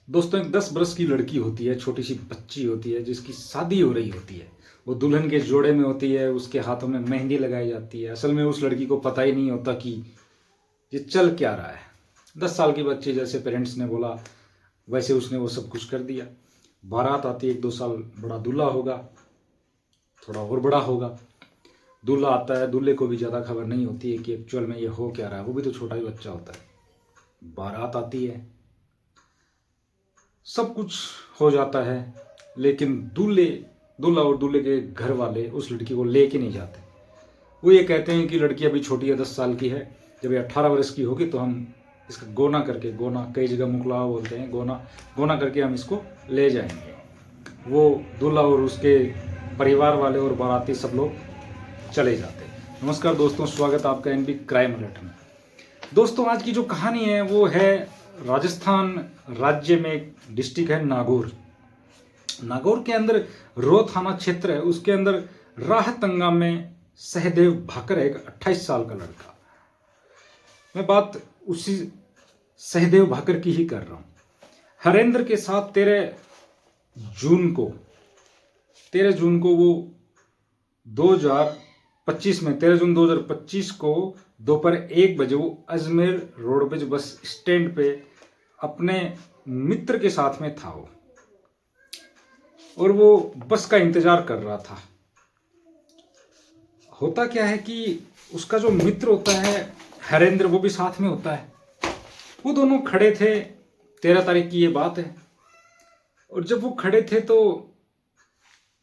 दोस्तों, एक 10 बरस की लड़की होती है, छोटी सी बच्ची होती है जिसकी शादी हो रही होती है। वो दुल्हन के जोड़े में होती है, उसके हाथों में मेहंदी लगाई जाती है। असल में उस लड़की को पता ही नहीं होता कि ये चल क्या रहा है। 10 साल की बच्ची, जैसे पेरेंट्स ने बोला वैसे उसने वो सब कुछ कर दिया। बारात आती है, 1-2 साल बड़ा दूल्हा होगा, थोड़ा और बड़ा होगा। दूल्हा आता है, दूल्हे को भी ज़्यादा खबर नहीं होती है कि एक्चुअल में ये हो क्या रहा है, वो भी तो छोटा ही बच्चा होता है। बारात आती है, सब कुछ हो जाता है, लेकिन दूल्हा और दूल्हे के घर वाले उस लड़की को लेके नहीं जाते। वो ये कहते हैं कि लड़की अभी छोटी है, 10 साल की है, जब ये 18 वर्ष की होगी तो हम इसका गोना करके, गोना कई जगह मुकलावा बोलते हैं, गोना गोना करके हम इसको ले जाएंगे। वो दूल्हा और उसके परिवार वाले और बाराती सब लोग चले जाते हैं। नमस्कार दोस्तों, स्वागत है आपका एनबी क्राइम अलर्ट में। दोस्तों, आज की जो कहानी है वो है राजस्थान राज्य में एक डिस्ट्रिक्ट है नागौर। नागौर के अंदर रो थाना क्षेत्र है, उसके अंदर राहतंगा में सहदेव भाकर है, एक 28 साल का लड़का। मैं बात उसी सहदेव भाकर की ही कर रहा हूं। हरेंद्र के साथ 13 जून को वो 2025 में 13 जून 2025 को दोपहर 1 बजे वो अजमेर रोडवेज बस स्टैंड पे अपने मित्र के साथ में था वो, और वो बस का इंतजार कर रहा था। होता क्या है कि उसका जो मित्र होता है हरेंद्र, वो भी साथ में होता है। वो दोनों खड़े थे, 13 तारीख की ये बात है। और जब वो खड़े थे तो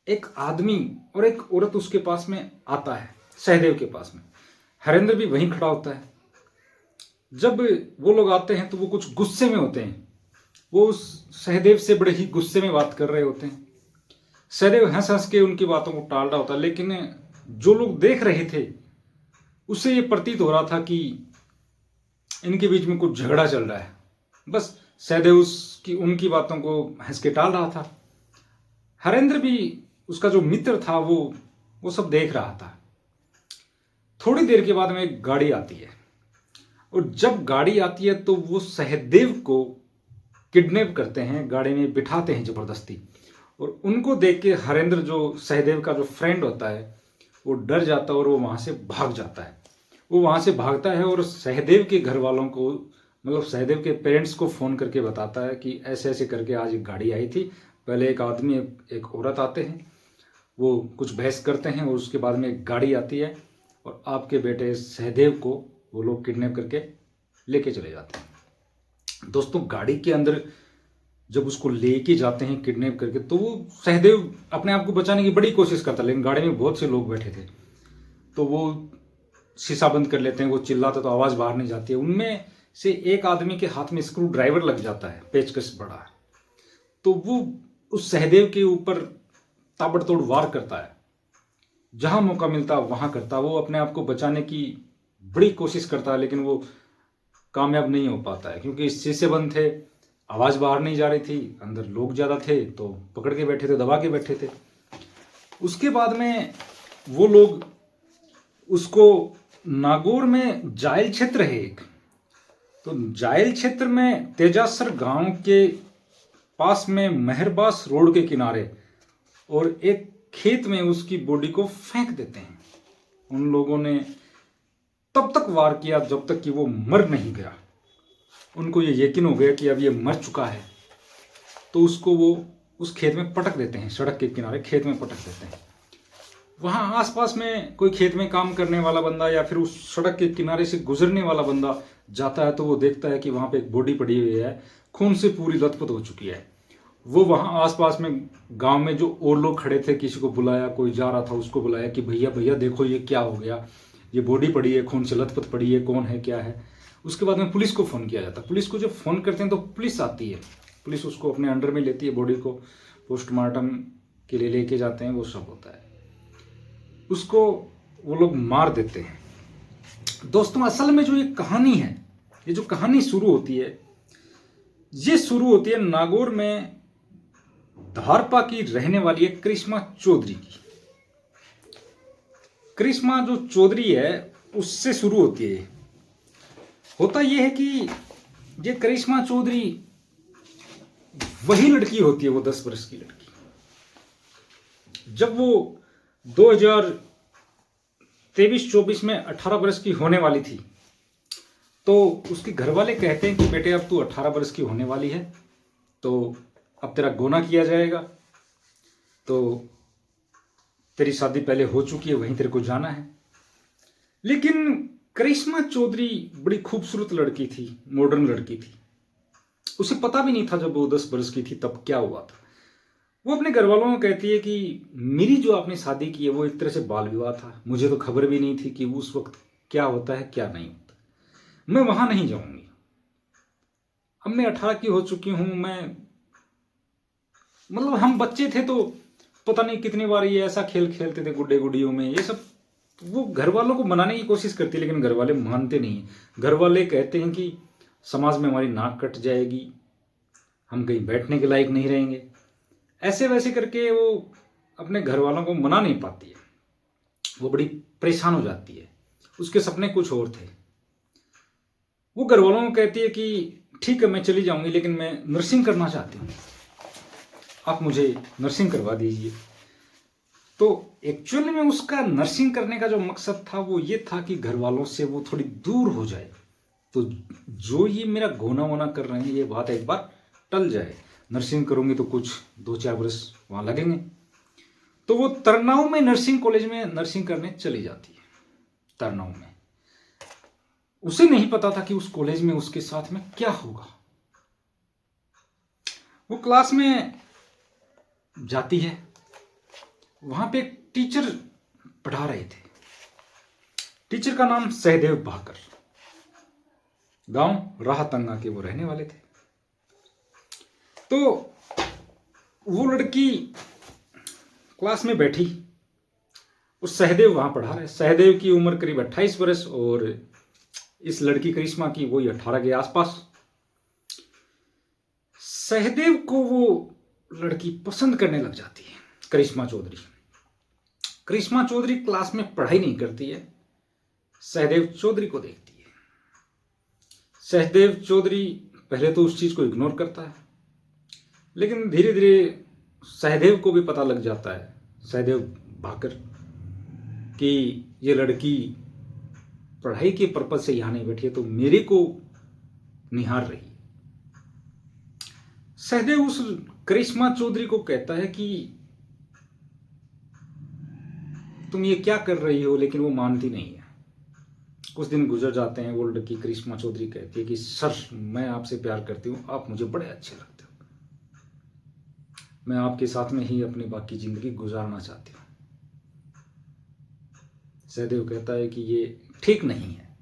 एक आदमी और एक औरत उसके पास में आता है, सहदेव के पास में। हरेंद्र भी वहीं खड़ा होता है। जब वो लोग आते हैं तो वो कुछ गुस्से में होते हैं। वो उस सहदेव से बड़े ही गुस्से में बात कर रहे होते हैं। सहदेव हंस हंस के उनकी बातों को टाल रहा होता है, लेकिन जो लोग देख रहे थे उससे ये प्रतीत हो रहा था कि इनके बीच में कुछ झगड़ा चल रहा है। बस सहदेव उनकी बातों को हंस के टाल रहा था। हरेंद्र भी, उसका जो मित्र था, वो सब देख रहा था। थोड़ी देर के बाद में एक गाड़ी आती है, और जब गाड़ी आती है तो वो सहदेव को किडनैप करते हैं, गाड़ी में बिठाते हैं जबरदस्ती। और उनको देख के हरेंद्र, जो सहदेव का जो फ्रेंड होता है, वो डर जाता है और वो वहां से भाग जाता है। वो वहां से भागता है और सहदेव के घर वालों को, मतलब सहदेव के पेरेंट्स को फोन करके बताता है कि ऐसे ऐसे करके आज एक गाड़ी आई थी। पहले एक आदमी एक औरत आते हैं, वो कुछ बहस करते हैं, और उसके बाद में एक गाड़ी आती है और आपके बेटे सहदेव को वो लोग किडनैप करके लेके चले जाते हैं। दोस्तों, गाड़ी के अंदर जब उसको लेके जाते हैं किडनैप करके, तो वो सहदेव अपने आप को बचाने की बड़ी कोशिश करता है, लेकिन गाड़ी में बहुत से लोग बैठे थे। तो वो शीशा बंद कर लेते हैं, वो चिल्लाते तो आवाज़ बाहर नहीं जाती है। उनमें से एक आदमी के हाथ में स्क्रू ड्राइवर लग जाता है, पेचकस बड़ा है। तो वो उस सहदेव के ऊपर ताबड़तोड़ वार करता है, जहां मौका मिलता है वहां करता है। वो अपने आप को बचाने की बड़ी कोशिश करता है, लेकिन वो कामयाब नहीं हो पाता है, क्योंकि शीशे बंद थे, आवाज़ बाहर नहीं जा रही थी, अंदर लोग ज़्यादा थे, तो पकड़ के बैठे थे, दबा के बैठे थे। उसके बाद में वो लोग उसको, नागौर में जायल क्षेत्र है एक, तो जायल क्षेत्र में तेजासर गांव के पास में मेहरबास रोड के किनारे और एक खेत में उसकी बॉडी को फेंक देते हैं। उन लोगों ने तब तक वार किया जब तक कि वो मर नहीं गया। उनको ये यकीन हो गया कि अब ये मर चुका है, तो उसको वो उस खेत में पटक देते हैं, सड़क के किनारे खेत में पटक देते हैं। वहाँ आसपास में कोई खेत में काम करने वाला बंदा या फिर उस सड़क के किनारे से गुजरने वाला बंदा जाता है तो वो देखता है कि वहाँ पे एक बॉडी पड़ी हुई है, खून से पूरी लथपथ हो चुकी है। वो वहाँ आसपास में गांव में जो और लोग खड़े थे, किसी को बुलाया, कोई जा रहा था उसको बुलाया कि भैया भैया देखो ये क्या हो गया, ये बॉडी पड़ी है, खून से लथपथ पड़ी है, कौन है क्या है। उसके बाद में पुलिस को फ़ोन किया जाता है। पुलिस को जब फ़ोन करते हैं तो पुलिस आती है, पुलिस उसको अपने अंडर में लेती है, बॉडी को पोस्टमार्टम के लिए लेके जाते हैं, वो सब होता है। उसको वो लोग मार देते हैं। दोस्तों, असल में जो ये कहानी है, ये जो कहानी शुरू होती है, ये शुरू होती है नागौर में धारपा की रहने वाली है करिश्मा चौधरी की। करिश्मा जो चौधरी है उससे शुरू होती है। होता यह है कि ये करिश्मा चौधरी वही लड़की होती है, वो 10 वर्ष की लड़की। जब वो 2023-24 में 18 वर्ष की होने वाली थी, तो उसके घर वाले कहते हैं कि बेटे अब तू 18 वर्ष की होने वाली है, तो अब तेरा गोना किया जाएगा, तो तेरी शादी पहले हो चुकी है, वहीं तेरे को जाना है। लेकिन करिश्मा चौधरी बड़ी खूबसूरत लड़की थी, मॉडर्न लड़की थी। उसे पता भी नहीं था जब वो 10 वर्ष की थी तब क्या हुआ था। वो अपने घर वालों को कहती है कि मेरी जो आपने शादी की है वो एक तरह से बाल विवाह था, मुझे तो खबर भी नहीं थी कि उस वक्त क्या होता है क्या नहीं होता, मैं वहां नहीं जाऊंगी। अब मैं 18 की हो चुकी हूं, मैं मतलब हम बच्चे थे तो पता नहीं कितनी बार ये ऐसा खेल खेलते थे गुड्डे गुडियों में, ये सब वो घर वालों को मनाने की कोशिश करती है, लेकिन घर वाले मानते नहीं हैं। घर वाले कहते हैं कि समाज में हमारी नाक कट जाएगी, हम कहीं बैठने के लायक नहीं रहेंगे, ऐसे वैसे करके वो अपने घर वालों को मना नहीं पाती है। वो बड़ी परेशान हो जाती है, उसके सपने कुछ और थे। वो घर वालों को कहती है कि ठीक है मैं चली जाऊंगी, लेकिन मैं नर्सिंग करना चाहती हूँ, आप मुझे नर्सिंग करवा दीजिए। तो एक्चुअली में उसका नर्सिंग करने का जो मकसद था वो ये था कि घर वालों से वो थोड़ी दूर हो जाए, तो जो ये मेरा गोना वोना कर रहे हैं ये बात एक बार टल जाए। नर्सिंग करूंगी तो कुछ 2-4 वर्ष वहां लगेंगे। तो वो तरनाऊ में नर्सिंग कॉलेज में नर्सिंग करने चली जाती है। तरनाऊ में उसे नहीं पता था कि उस कॉलेज में उसके साथ में क्या होगा। वो क्लास में जाती है, वहां पे एक टीचर पढ़ा रहे थे। टीचर का नाम सहदेव भाकर, गांव राहतंगा के वो रहने वाले थे। तो वो लड़की क्लास में बैठी और सहदेव वहां पढ़ा रहे। सहदेव की उम्र करीब 28 वर्ष और इस लड़की करिश्मा की वही 18 के आसपास। सहदेव को वो लड़की पसंद करने लग जाती है, करिश्मा चौधरी। करिश्मा चौधरी क्लास में पढ़ाई नहीं करती है, सहदेव चौधरी को देखती है। सहदेव चौधरी पहले तो उस चीज को इग्नोर करता है, लेकिन धीरे धीरे सहदेव को भी पता लग जाता है, सहदेव भाकर, कि ये लड़की पढ़ाई के पर्पज से यहां नहीं बैठी है, तो मेरे को निहार रही। सहदेव उस करिश्मा चौधरी को कहता है कि तुम ये क्या कर रही हो, लेकिन वो मानती नहीं है। कुछ दिन गुजर जाते हैं, वो लड़की करिश्मा चौधरी कहती है कि सर मैं आपसे प्यार करती हूँ, आप मुझे बड़े अच्छे लगते हो, मैं आपके साथ में ही अपनी बाकी जिंदगी गुजारना चाहती हूँ। सहदेव कहता है कि ये ठीक नहीं है,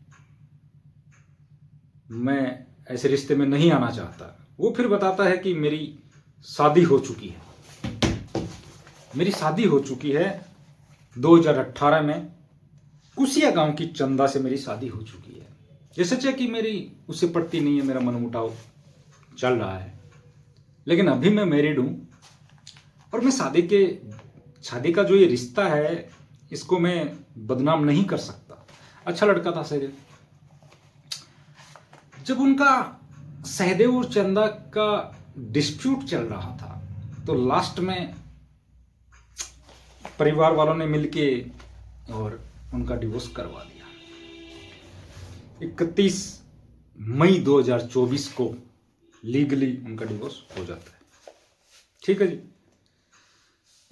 मैं ऐसे रिश्ते में नहीं आना चाहता। वो फिर बताता है कि मेरी शादी हो चुकी है, मेरी शादी हो चुकी है 2018 में कुसिया गांव की चंदा से मेरी शादी हो चुकी है। ये सच है कि मेरी उससे पड़ती नहीं है, मेरा मनमुटाव चल रहा है, लेकिन अभी मैं मैरिड हूं और मैं शादी का जो ये रिश्ता है इसको मैं बदनाम नहीं कर सकता। अच्छा लड़का था सहदेव। जब उनका सहदेव और चंदा का डिस्प्यूट चल रहा था तो लास्ट में परिवार वालों ने मिलके और उनका डिवोर्स करवा दिया। 31 मई 2024 को लीगली उनका डिवोर्स हो जाता है। ठीक है जी।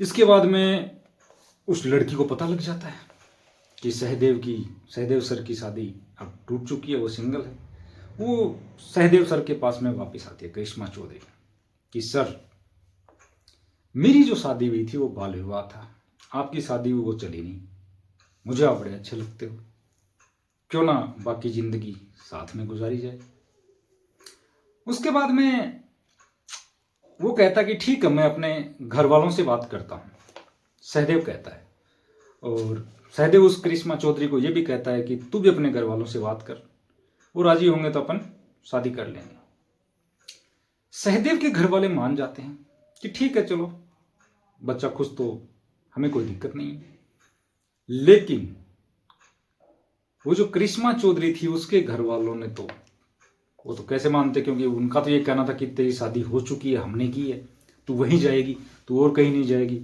इसके बाद में उस लड़की को पता लग जाता है कि सहदेव सर की शादी अब टूट चुकी है, वो सिंगल है। वो सहदेव सर के पास में वापस आती है करिश्मा चौधरी कि सर मेरी जो शादी हुई थी वो बाल विवाह था, आपकी शादी हुई वो चली नहीं, मुझे आप बड़े अच्छे लगते हो, क्यों ना बाकी जिंदगी साथ में गुजारी जाए। उसके बाद में वो कहता कि ठीक है मैं अपने घर वालों से बात करता हूं, सहदेव कहता है। और सहदेव उस करिश्मा चौधरी को ये भी कहता है कि तू भी अपने घर वालों से बात कर, वो राजी होंगे तो अपन शादी कर लेंगे। सहदेव के घर वाले मान जाते हैं कि ठीक है चलो, बच्चा खुश तो हमें कोई दिक्कत नहीं है। लेकिन वो जो करिश्मा चौधरी थी उसके घर वालों ने तो वो तो कैसे मानते, क्योंकि उनका तो ये कहना था कि तेरी शादी हो चुकी है, हमने की है, तू वहीं जाएगी, तू और कहीं नहीं जाएगी,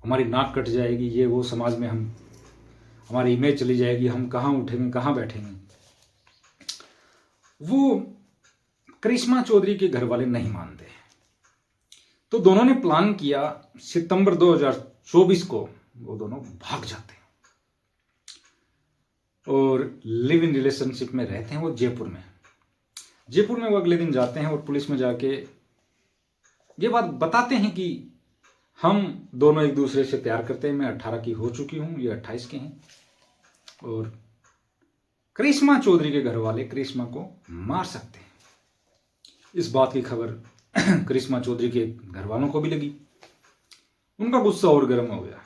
हमारी नाक कट जाएगी, ये वो समाज में हम हमारी इमेज चली जाएगी, हम कहाँ उठेंगे कहाँ बैठेंगे। वो करिश्मा चौधरी के घर वाले नहीं मानते, तो दोनों ने प्लान किया। सितंबर 2024 को वो दोनों भाग जाते हैं और लिव इन रिलेशनशिप में रहते हैं। वो जयपुर में वो अगले दिन जाते हैं और पुलिस में जाके ये बात बताते हैं कि हम दोनों एक दूसरे से प्यार करते हैं, मैं 18 की हो चुकी हूं, ये 28 के हैं। और करिश्मा चौधरी के घर वाले करिश्मा को मार सकते हैं। इस बात की खबर करिश्मा चौधरी के घर वालों को भी लगी। उनका गुस्सा और गर्म हो गया,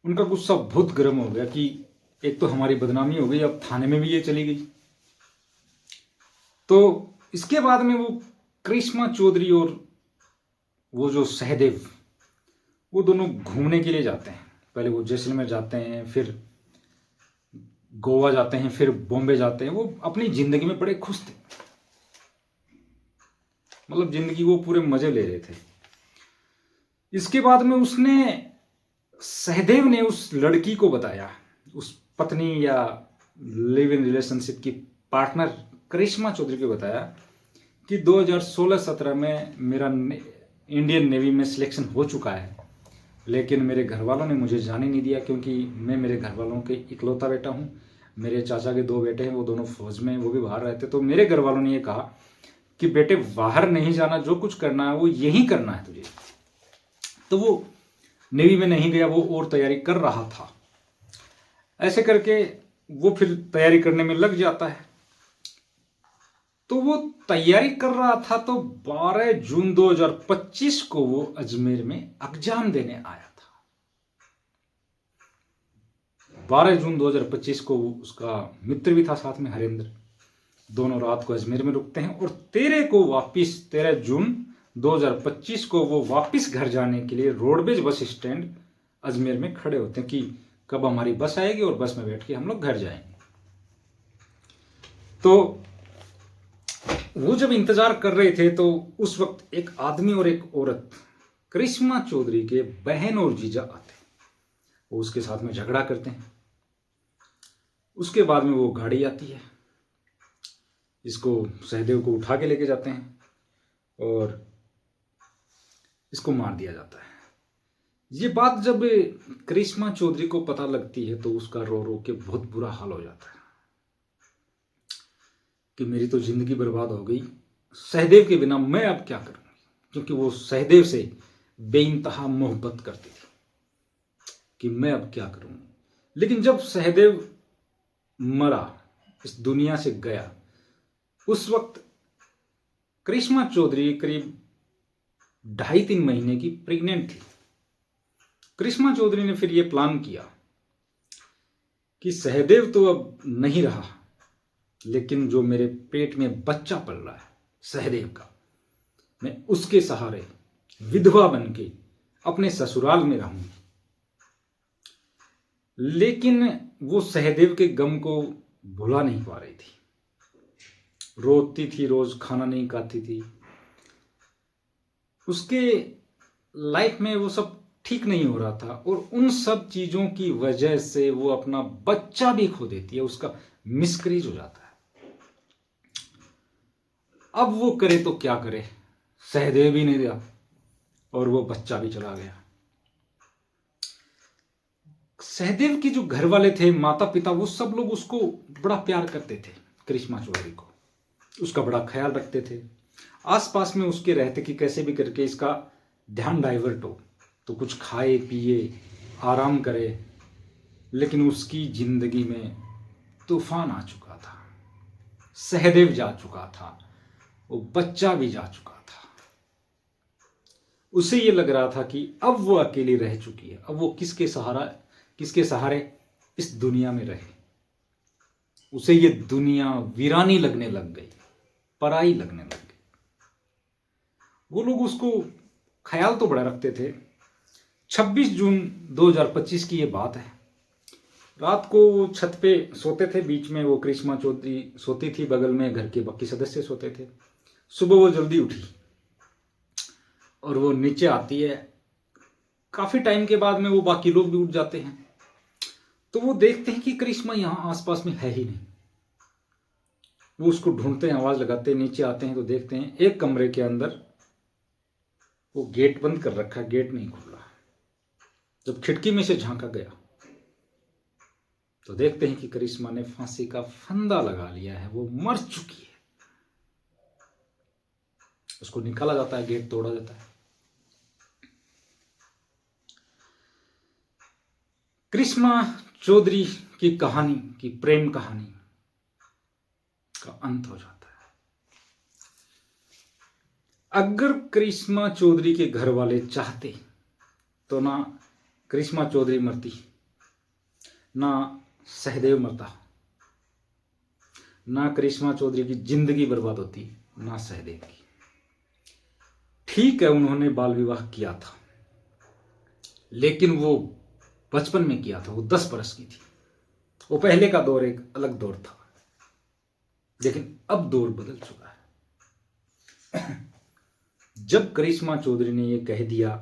उनका गुस्सा बहुत गर्म हो गया कि एक तो हमारी बदनामी हो गई, अब थाने में भी ये चली गई। तो इसके बाद में वो करिश्मा चौधरी और वो जो सहदेव, वो दोनों घूमने के लिए जाते हैं। पहले वो जैसलमेर जाते हैं, फिर गोवा जाते हैं, फिर बॉम्बे जाते हैं। वो अपनी जिंदगी में बड़े खुश थे, मतलब जिंदगी वो पूरे मजे ले रहे थे। इसके बाद में सहदेव ने उस लड़की को बताया, उस पत्नी या लिव इन रिलेशनशिप की पार्टनर करिश्मा चौधरी को बताया कि 2016-17 में मेरा इंडियन नेवी में सिलेक्शन हो चुका है, लेकिन मेरे घर वालों ने मुझे जाने नहीं दिया, क्योंकि मैं मेरे घर वालों के इकलौता बेटा हूँ। मेरे चाचा के 2 बेटे हैं, वो दोनों फौज में, वो भी बाहर रहते। तो मेरे घर वालों ने ये कहा कि बेटे बाहर नहीं जाना, जो कुछ करना है वो यही करना है तुझे। तो वो नेवी में नहीं गया, वो और तैयारी कर रहा था। ऐसे करके वो फिर तैयारी करने में लग जाता है। तो वो तैयारी कर रहा था, तो 12 जून 2025 को वो अजमेर में एग्जाम देने आया था। 12 जून 2025 को उसका मित्र भी था साथ में, हरेंद्र। दोनों रात को अजमेर में रुकते हैं और 13 जून 2025 को वो वापस घर जाने के लिए रोडवेज बस स्टैंड अजमेर में खड़े होते हैं कि कब हमारी बस आएगी और बस में बैठ के हम लोग घर जाएंगे। तो वो जब इंतजार कर रहे थे, तो उस वक्त एक आदमी और एक औरत, करिश्मा चौधरी के बहन और जीजा आते हैं। वो उसके साथ में झगड़ा करते हैं। उसके बाद में वो गाड़ी आती है, इसको सहदेव को उठा के लेके जाते हैं और इसको मार दिया जाता है। ये बात जब करिश्मा चौधरी को पता लगती है, तो उसका रो रो के बहुत बुरा हाल हो जाता है कि मेरी तो जिंदगी बर्बाद हो गई, सहदेव के बिना मैं अब क्या करूंगी। क्योंकि वो सहदेव से बेइंतहा मोहब्बत करती थी कि मैं अब क्या करूंगी। लेकिन जब सहदेव मरा, इस दुनिया से गया, उस वक्त करिश्मा चौधरी करीब 2.5-3 महीने की प्रेग्नेंट थी। करिश्मा चौधरी ने फिर यह प्लान किया कि सहदेव तो अब नहीं रहा, लेकिन जो मेरे पेट में बच्चा पल रहा है सहदेव का, मैं उसके सहारे विधवा बन के अपने ससुराल में रहूंगी। लेकिन वो सहदेव के गम को भुला नहीं पा रही थी। रोती थी, रोज खाना नहीं खाती थी। उसके लाइफ में वो सब ठीक नहीं हो रहा था और उन सब चीजों की वजह से वो अपना बच्चा भी खो देती है, उसका मिसकैरेज हो जाता है। अब वो करे तो क्या करे, सहदेव भी नहीं दिया और वो बच्चा भी चला गया। सहदेव के जो घर वाले थे, माता पिता, वो सब लोग उसको बड़ा प्यार करते थे, करिश्मा चौधरी को, उसका बड़ा ख्याल रखते थे। आसपास में उसके रहते कि कैसे भी करके इसका ध्यान डाइवर्ट हो, तो कुछ खाए पिए आराम करे। लेकिन उसकी जिंदगी में तूफान आ चुका था, सहदेव जा चुका था, वो बच्चा भी जा चुका था। उसे ये लग रहा था कि अब वो अकेली रह चुकी है, अब वो किसके सहारे इस दुनिया में रहे। उसे ये दुनिया वीरानी लगने लग गई, पराई लगने लग गई। वो लोग उसको ख्याल तो बड़ा रखते थे। 26 जून 2025 की ये बात है। रात को वो छत पे सोते थे, बीच में वो करिश्मा चौधरी सोती थी, बगल में घर के बाकी सदस्य सोते थे। सुबह वो जल्दी उठी और वो नीचे आती है। काफी टाइम के बाद में वो बाकी लोग भी उठ जाते हैं, तो वो देखते हैं कि करिश्मा यहाँ आसपास में है ही नहीं। वो उसको ढूंढते हैं, आवाज लगाते हैं, नीचे आते हैं तो देखते हैं एक कमरे के अंदर वो गेट बंद कर रखा, गेट नहीं खुल रहा। जब खिड़की में से झांका गया तो देखते हैं कि करिश्मा ने फांसी का फंदा लगा लिया है, वो मर चुकी है। उसको निकाला जाता है, गेट तोड़ा जाता है। करिश्मा चौधरी की कहानी, की प्रेम कहानी का अंत हो जाता है। अगर करिश्मा चौधरी के घर वाले चाहते तो ना करिश्मा चौधरी मरती, ना सहदेव मरता, ना करिश्मा चौधरी की जिंदगी बर्बाद होती, ना सहदेव की। ठीक है, उन्होंने बाल विवाह किया था, लेकिन वो बचपन में किया था, वो 10 बरस की थी। वो पहले का दौर एक अलग दौर था, लेकिन अब दौर बदल चुका है। जब करिश्मा चौधरी ने ये कह दिया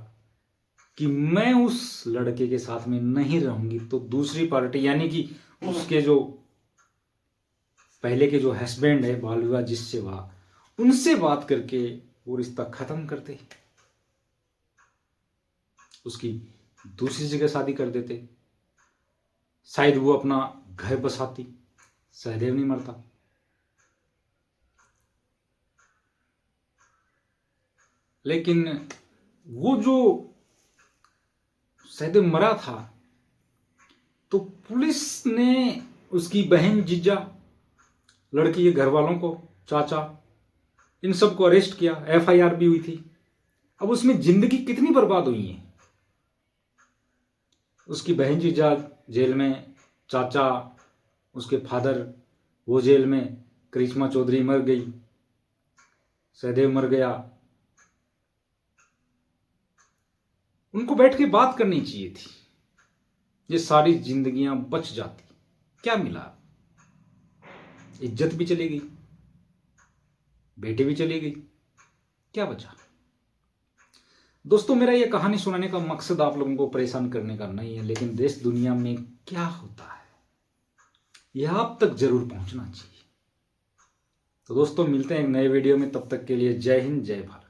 कि मैं उस लड़के के साथ में नहीं रहूंगी, तो दूसरी पार्टी यानी कि उसके जो पहले के जो हस्बैंड है, बाल विवाह जिससे हुआ, उनसे बात करके वो रिश्ता खत्म करते, उसकी दूसरी जगह शादी कर देते, शायद वो अपना घर बसाती, सहदेव नहीं मरता। लेकिन वो जो सहदेव मरा था, तो पुलिस ने उसकी बहन, जीजा, लड़की के घर वालों को, चाचा, इन सबको अरेस्ट किया, एफआईआर भी हुई थी। अब उसमें जिंदगी कितनी बर्बाद हुई है। उसकी बहन जीजा जेल में, चाचा, उसके फादर वो जेल में, करिश्मा चौधरी मर गई, सहदेव मर गया। उनको बैठ के बात करनी चाहिए थी, ये सारी जिंदगियां बच जाती। क्या मिला? इज्जत भी चली गई, बेटी भी चली गई, क्या बचा? दोस्तों, मेरा ये कहानी सुनाने का मकसद आप लोगों को परेशान करने का नहीं है, लेकिन देश दुनिया में क्या होता है यह आप तक जरूर पहुंचना चाहिए। तो दोस्तों, मिलते हैं एक नए वीडियो में, तब तक के लिए जय हिंद, जय भारत।